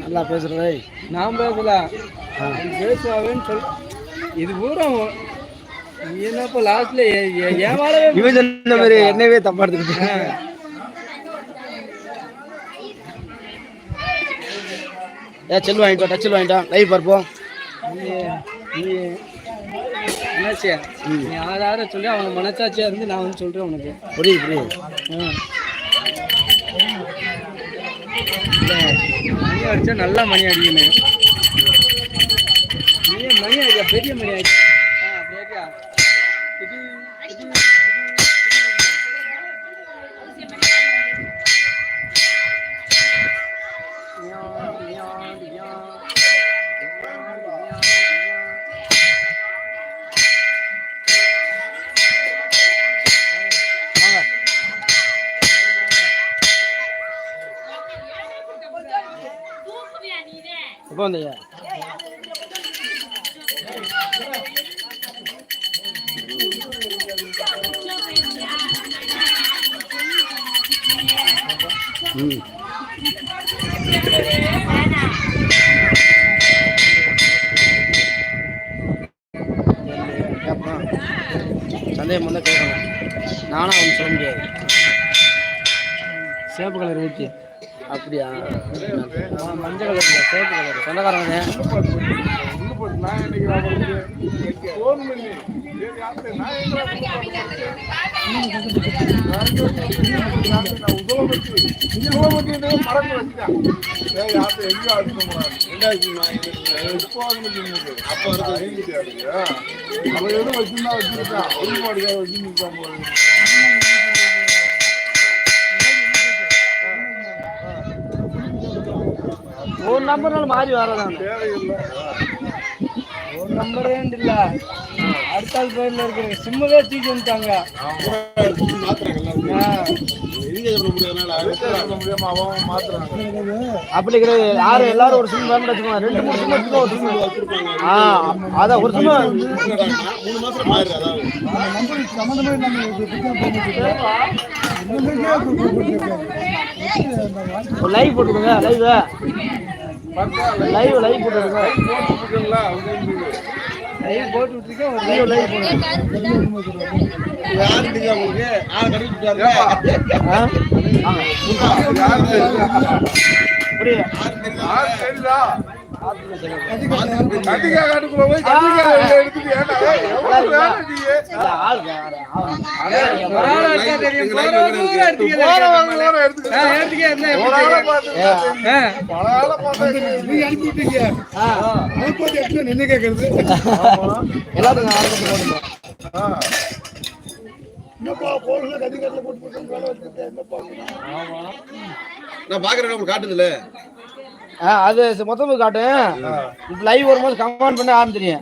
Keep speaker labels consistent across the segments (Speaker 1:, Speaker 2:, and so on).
Speaker 1: நல்லா பேசுறே.
Speaker 2: நான் பேசல, பேசுவாவேன்னு சொல். இது பூரா நீ என்னப்பா லாஸ்ட்ல ஏமாறவே
Speaker 1: இவன் சொன்ன மாதிரி என்னவே தப்பா எடுத்துக்கிட்டு. செல் வாங்கிட்டோம், டச்சில் வாங்கிட்டோம், லைவ் பார்ப்போம்.
Speaker 2: நீ என்னாச்சியா நீ யாரார சொல்லி அவங்க மனசாட்சியா இருந்து நான் வந்து சொல்றேன் உனக்கு.
Speaker 1: புரியுது.
Speaker 2: மணி அடிச்சா நல்லா மணி அடிக்கணும். நீ மணி அடிக்க பெரிய மணி ஆயிடுச்சு.
Speaker 1: எப்போ வந்தீங்க? சந்தேகம் வந்து கேட்கணும். நானும் அவன் சொல்ல முடியாது.
Speaker 2: சேப்பு கலர் ஊற்றி.
Speaker 1: அப்படியா?
Speaker 2: மஞ்சள் கலர் இல்லை, சேப்பு கலர்.
Speaker 1: சொந்தக்காரங்க ஒரு நம்பர்னால மாறி வரதான்
Speaker 2: ஒரு நம்பரே இல்ல. அடுத்த ஆள் பேர்ல இருக்கிற சிம்மவே தூக்கி வந்துட்டாங்க.
Speaker 1: அப்படி கிடையாது. யாரும் எல்லாரும் ஒரு சிம் வேணும் வச்சுக்கோங்க. 2-3 சிம் வச்சுக்கோங்க. அதான் ஒரு சிம் லைவ் போட்டுடுங்க. லைவ் போட்டுடுங்க.
Speaker 2: லைவ் போட்டு விட்டுருக்கேன். ஒரு லைவ்
Speaker 3: காட்டுதுல
Speaker 1: அது மொத்தம் காட்டு. லைவ் வரும்போது கமெண்ட் பண்ண யாரும் தெரியும்.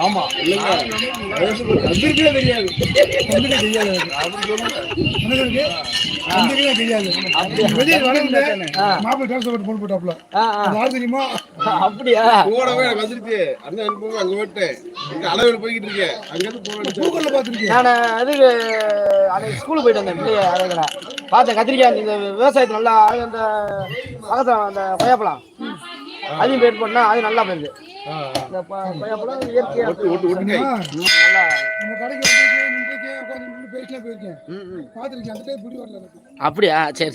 Speaker 2: ஆமா தெரியாது.
Speaker 1: அப்படியா? ஸ்கூலுக்கு போயிட்டு வந்தேன். பார்த்தேன் கத்திரிக்காய் இந்த விவசாயத்தை நல்லா அந்த பக்கத்துல அந்த கொய்யாப்பழம் அதையும் போயிட்டு போனா அது நல்லா போயிருது. இந்த கொய்யாப்பழம் இயற்கையா அப்படியா? சரி.